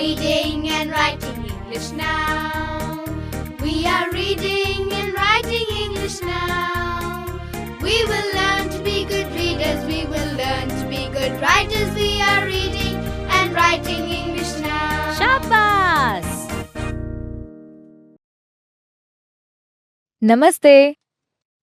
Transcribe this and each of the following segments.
reading and writing English now. We are reading and writing English now. We will learn to be good readers. We will learn to be good writers. We are reading and writing English now. शाबास. नमस्ते.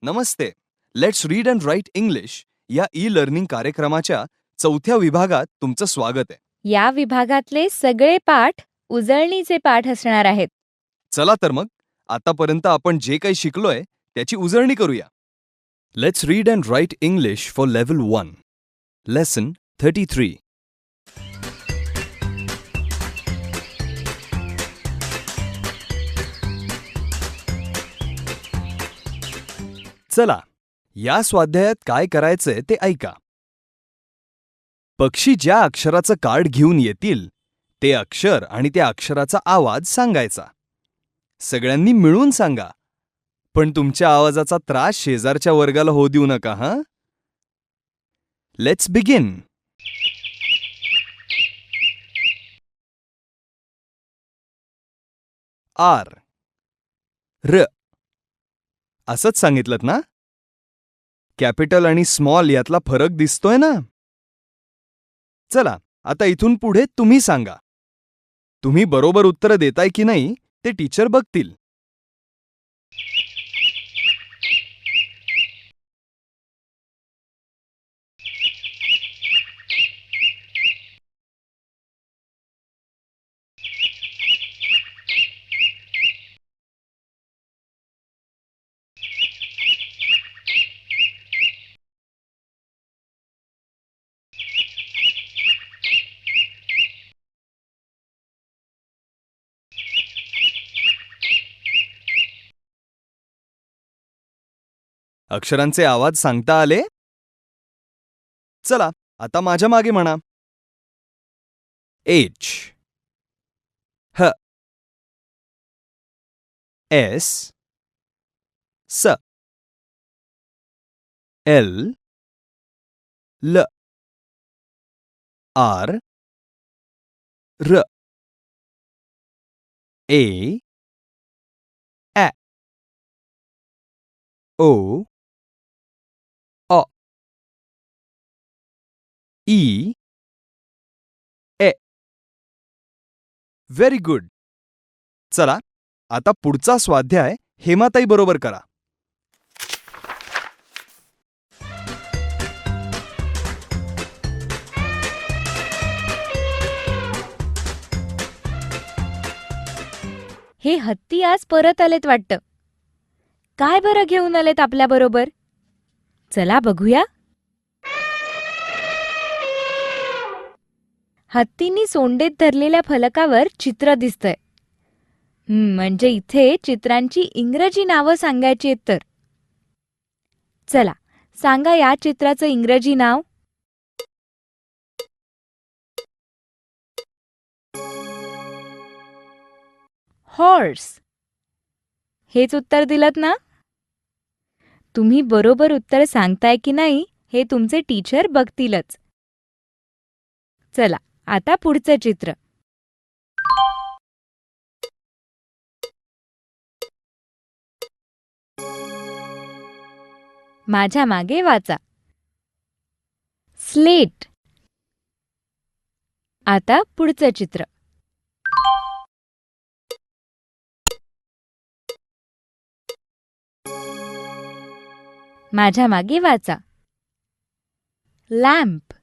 नमस्ते. Let's read and write English या e learning कार्यक्रमाच्या 4थ्या विभागात तुमचं स्वागत आहे. या विभागातले सगळे पाठ उजळणीचे पाठ असणार आहेत. चला तर मग आतापर्यंत आपण जे काही शिकलोय त्याची उजळणी करूया. Let's read and write English for level 1. Lesson 33. चला, या स्वाध्यायात काय करायचंय ते ऐका. पक्षी ज्या अक्षराचं कार्ड घेऊन येतील ते अक्षर आणि त्या अक्षराचा आवाज सांगायचा. सगळ्यांनी मिळून सांगा, पण तुमच्या आवाजाचा त्रास शेजारच्या वर्गाला होऊ देऊ नका. हां. Let's begin. आर. र. असंच सांगितलं ना? कॅपिटल आणि स्मॉल यातला फरक दिसतोय ना? चला, आता इथून पुढे तुम्ही सांगा. तुम्ही बरोबर उत्तर देताय की नाही ते टीचर बघतील. अक्षरांचे आवाज सांगता आले? चला, आता माझ्या मागे म्हणा. एच. ह. एस. स. एल. ल. आर. र. ए. ॲ. ओ. अ. ई. ए. Very good. चला, आता पुढचा स्वाध्याय हेमाताई बरोबर करा. हे हत्ती आज परत आलेत वाटतं. काय बरं घेऊन आलेत आपल्याबरोबर? चला बघूया. हत्तींनी सोंडेत धरलेल्या फलकावर चित्र दिसतंय. म्हणजे इथे चित्रांची इंग्रजी नावं सांगायची आहेत तर. चला, सांगा या चित्राचं इंग्रजी नाव. हॉर्स. हेच उत्तर दिलत ना? तुम्ही बरोबर उत्तर सांगताय की नाही हे तुमचे टीचर बघतीलच. चला, आता पुढचं चित्र. माझ्या मागे वाचा. स्लेट. आता पुढचं चित्र. माझ्या मागे वाचा. लॅम्प.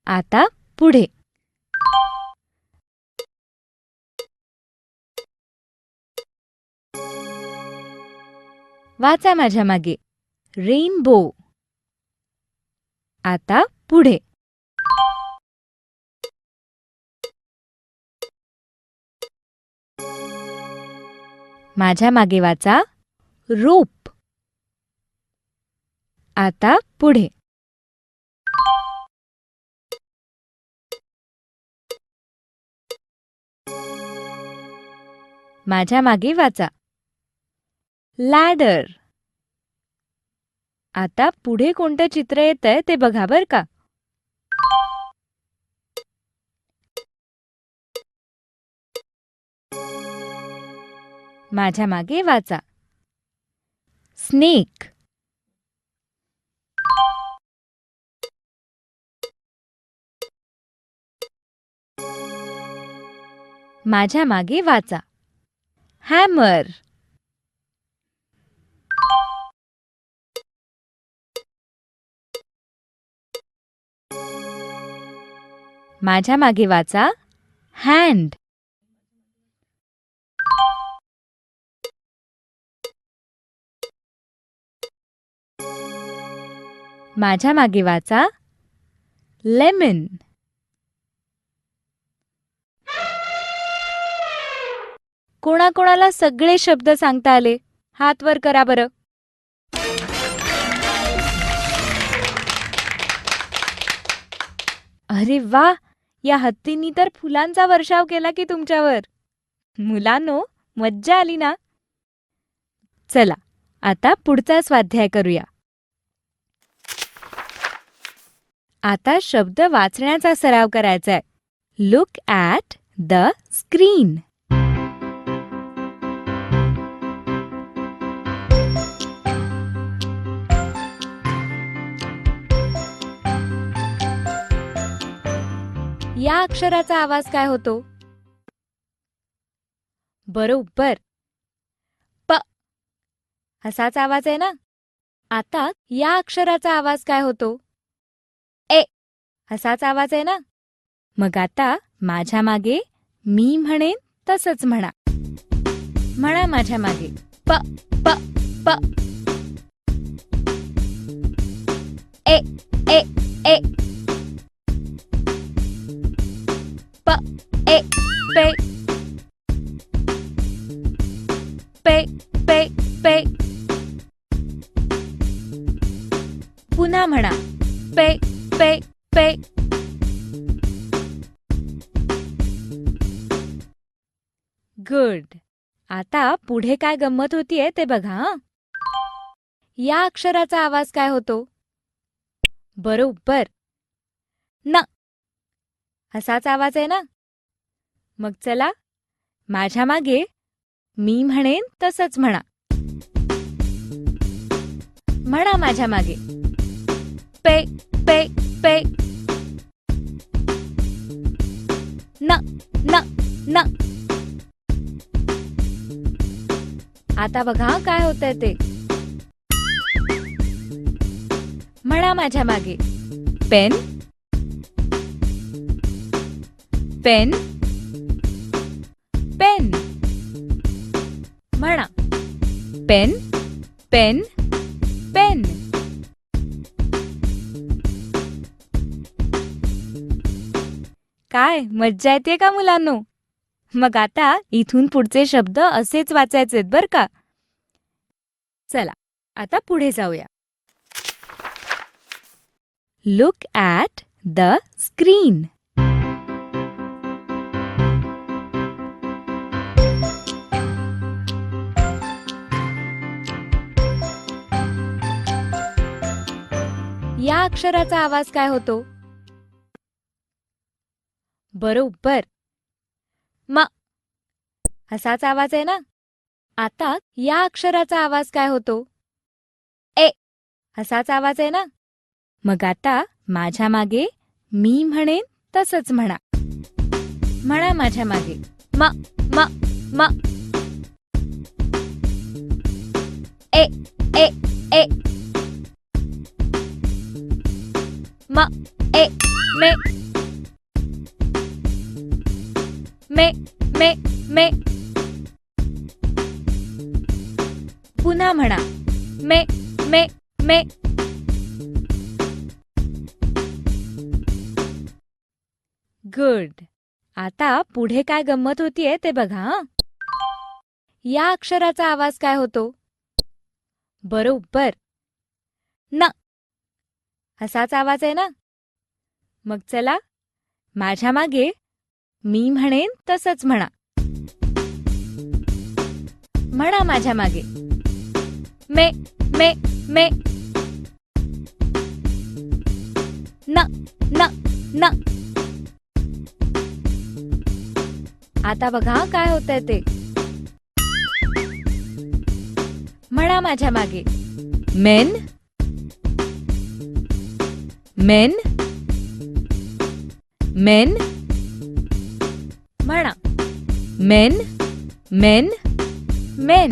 आता पुढे. वाचा माझ्या मागे. रेनबो. आता पुढे. माझ्या मागे वाचा. रोप. आता पुढे. माझ्या मागे वाचा. लॅडर. आता पुढे कोणतं चित्र येतंय ते बघा बरं का. माझ्या मागे वाचा. स्नेक. माझ्या मागे वाचा. हॅमर. माझ्या मागे वाचा. हँड. माझ्या मागे वाचा. लेमन. कोणाकोणाला सगळे शब्द सांगता आले? हात वर करा बरं. अरे वा, या हत्तींनी तर फुलांचा वर्षाव केला की तुमच्यावर. मुलांनो, मज्जा आली ना? चला, आता पुढचा स्वाध्याय करूया. आता शब्द वाचण्याचा सराव करायचा आहे. Look at the screen. या अक्षराचा आवाज काय होतो? बरोबर, प. असाच आवाज आहे ना? आता या अक्षराचा आवाज काय होतो? ए. असाच आवाज आहे ना? मग आता माझ्या मागे मी म्हणेन तसंच म्हणा. म्हणा माझ्या मागे. प प प. ए ए ए. प ए पे. पे पे पे. पुन्हा म्हणा. पे पे पे. गुड. आता पुढे काय गंमत होतीये ते बघा हं. या अक्षराचा आवाज काय होतो? बरोबर, न. असाच आवाज आहे ना? मग चला, माझ्या मागे मी म्हणेन तसंच म्हणा. म्हणा माझ्या मागे. पे पे पे. न न न. आता बघा काय होतंय ते. म्हणा माझ्या मागे. Pen pen pen. म्हणा. Pen pen pen. काय मज्जा येते का मुलांनो? मग आता इथून पुढचे शब्द असेच वाचायचेत बरं का. चला, आता पुढे जाऊया. Look at the screen. या अक्षराचा आवाज काय होतो? बरोबर, म. असाच आवाज आहे ना? आता या अक्षराचा आवाज काय होतो? ए. असाच आवाज आहे ना? मग आता माझ्या मागे मी म्हणेन तसंच म्हणा. म्हणा माझ्या मागे. म म म. ए ए ए. म ए मे. मे मे मे. पुन्हा म्हणा. मे मे मे. गुड. आता पुढे काय गंमत होतीये ते बघा हं. या अक्षराचा आवाज काय होतो? बरोबर, न. असाच आवाज आहे ना? मग चला, माझ्या मागे मी म्हणेन तसंच म्हणा. म्हणा माझ्या मागे. मे मे मे. न न न. आता बघा काय होतंय ते. म्हणा माझ्या मागे. मेन. मेन. मेन. म्हणा. Main. Main. Main.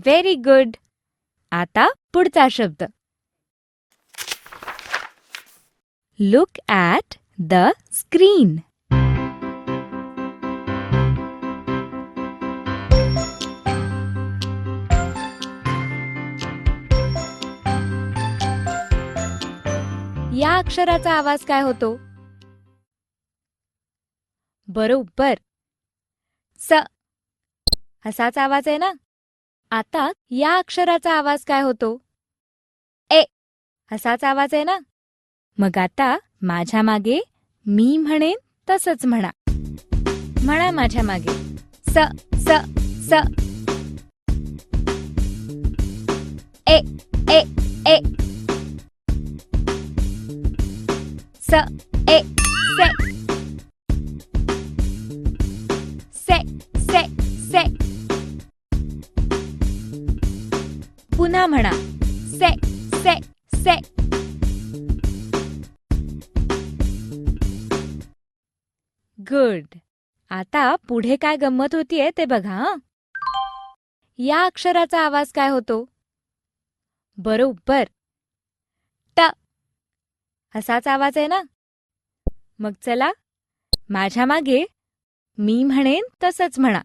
Very good. आता पुढचा शब्द. Look at the screen. या अक्षराचा आवाज काय होतो? बरोबर, स. असाच आवाज आहे ना. आता या अक्षराचा आवाज काय होतो? ए. असाच आवाज आहे ना. मग आता माझ्या मागे मी म्हणेन तसंच म्हणा. म्हणा माझ्या मागे. स स स. ए ए ए. स ए से. से से से. पुन्हा म्हणा. से से से. गुड. आता पुढे काय गंमत होतीये ते बघा. हं. या अक्षराचा आवाज काय होतो? बरोबर, ट. असाच आवाज आहे ना. मग चला माझ्या मागे मी म्हणेन तसंच म्हणा.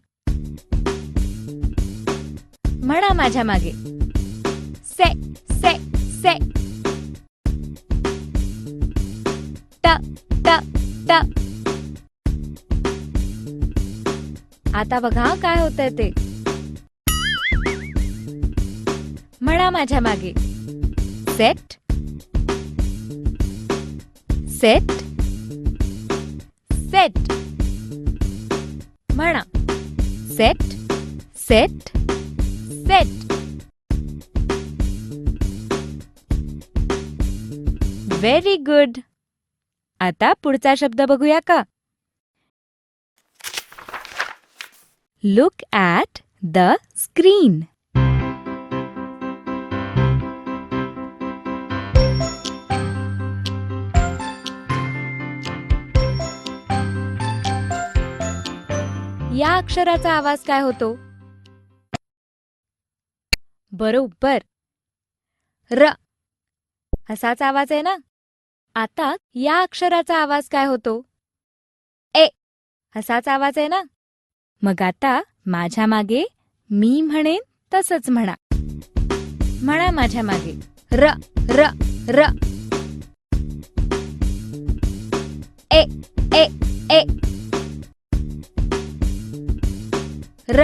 म्हणा माझ्या मागे. से से से. ट ट ट. आता बघा काय होतंय ते. म्हणा माझ्या मागे. सेट. सेट. सेट. म्हणा. Set set set. Very good. आता पुढचा शब्द बघूया का. Look at the screen. या अक्षराचा आवाज काय होतो? बरोबर, र. असाच आवाज आहे ना. आता या अक्षराचा आवाज काय होतो? ए. असाच आवाज आहे ना. मग आता माझ्या मागे मी म्हणेन तसंच म्हणा. म्हणा माझ्या मागे. र र र. ए ए ए. र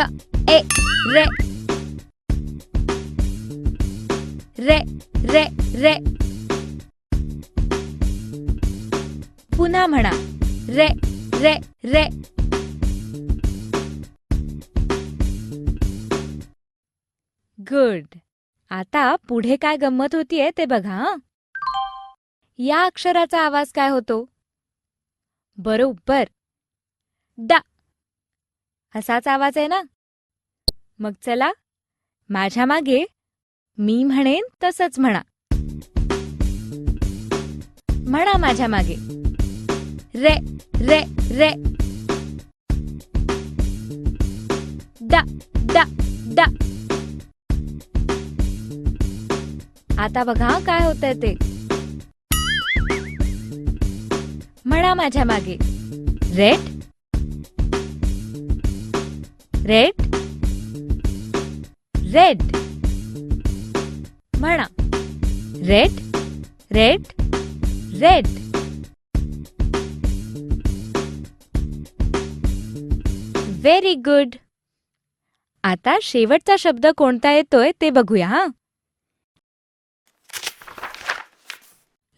ए रे. रे रे रे. पुन्हा म्हणा. रे रे रे. गुड. आता पुढे काय गंमत होतीये ते बघा. हं. या अक्षराचा आवाज काय होतो? बरोबर, ड. असाच आवाज आहे ना. मग चला माझ्या मागे मी म्हणेन तसंच म्हणा. म्हणा माझ्या मागे. रे रे रे. ड ड ड. आता बघा काय होतंय ते. म्हणा माझ्या मागे. रेड. रेड. रेड. म्हणा. Red red red. Very good. आता शेवटचा शब्द कोणता येतोय ते बघूया. हा.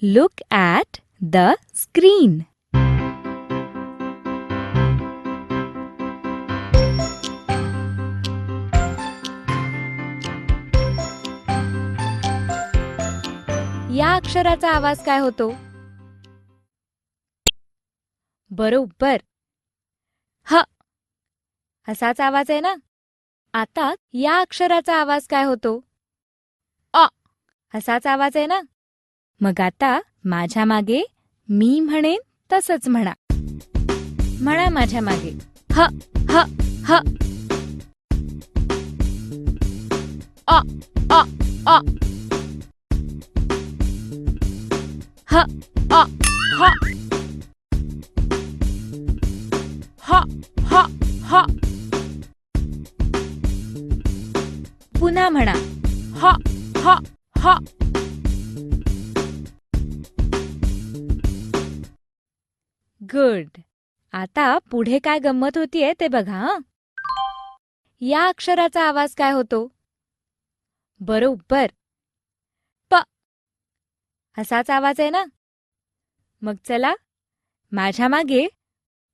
Look at the screen. या अक्षराचा आवाज काय होतो? बरोबर, ह. असाच आवाज आहे ना? आता या अक्षराचा आवाज काय होतो? अ. असाच आवाज आहे ना? मग आता माझ्या मागे मी म्हणेन तसंच म्हणा. म्हणा माझ्या मागे. ह ह ह. अ अ अ. ह अ ह. ह ह ह. पुन्हा म्हणा. ह ह ह. गुड. आता पुढे काय गंमत होतीये ते बघा हं. या अक्षराचा आवाज काय होतो? बरोबर. प. असाच आवाज आहे ना? मग चला माझ्या मागे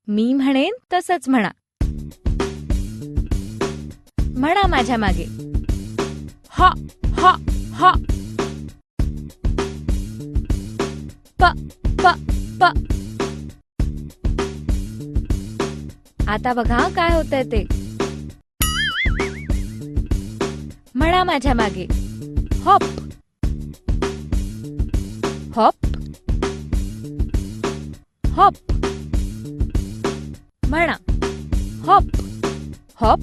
मी म्हणेन तसंच म्हणा. म्हणा माझ्या मागे. ह ह ह. प प प. आता बघा काय होतंय ते. म्हणा माझ्या मागे. Hop hop hop. म्हणा. Hop hop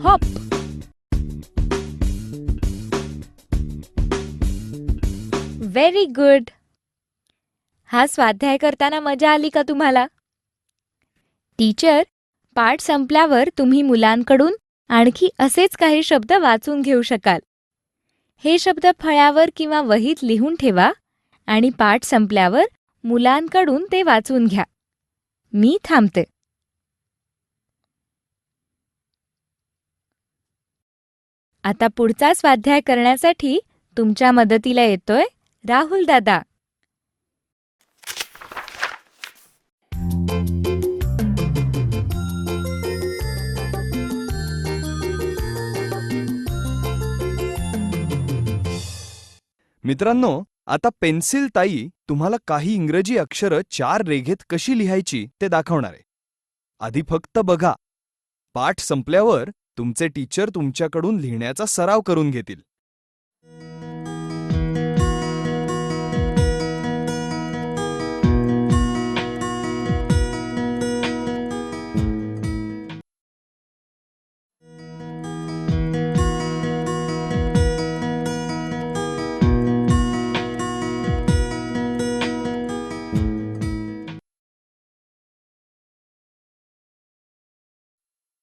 hop. Very good. हा स्वाध्याय करताना मजा आली का तुम्हाला? टीचर, पाठ संपल्यावर तुम्ही मुलांकडून आणखी असेच काही शब्द वाचून घेऊ शकाल. हे शब्द फळ्यावर किंवा वहीत लिहून ठेवा आणि पाठ संपल्यावर मुलांकडून ते वाचून घ्या. मी थांबते. आता पुढचा स्वाध्याय करण्यासाठी तुमच्या मदतीला येतोय राहुल दादा. मित्रांनो, आता पेन्सिल ताई तुम्हाला काही इंग्रजी अक्षरं 4 रेघेत कशी लिहायची ते दाखवणार आहे. आधी फक्त बघा. पाठ संपल्यावर तुमचे टीचर तुमच्याकडून लिहिण्याचा सराव करून घेतील.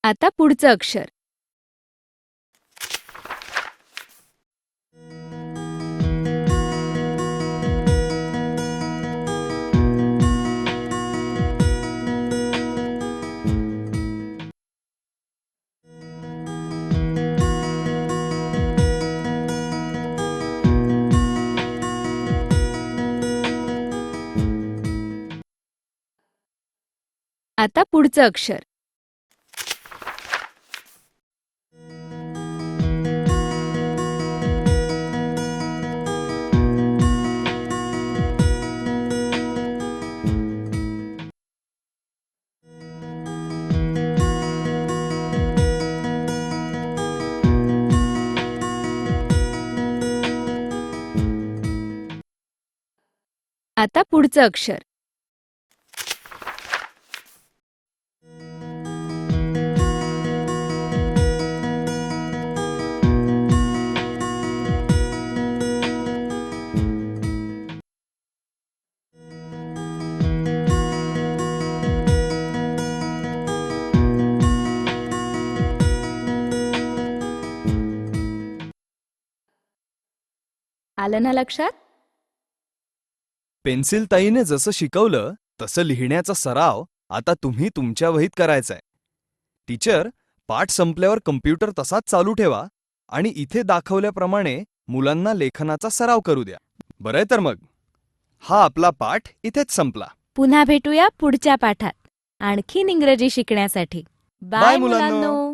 आता पुढचं अक्षर. आता पुढचं अक्षर. आता पुढचं अक्षर. आलं ना लक्षात? पेन्सिल ताईने जसं शिकवलं तसं लिहिण्याचा सराव आता तुम्ही तुमच्या वहीत करायचाय. टीचर, पाठ संपल्यावर कम्प्युटर तसाच चालू ठेवा आणि इथे दाखवल्याप्रमाणे मुलांना लेखनाचा सराव करू द्या. बरंय तर मग. हा आपला पाठ इथेच संपला. पुन्हा भेटूया पुढच्या पाठात आणखीन इंग्रजी शिकण्यासाठी. बाय बाय मुलांनो. मुलांनो.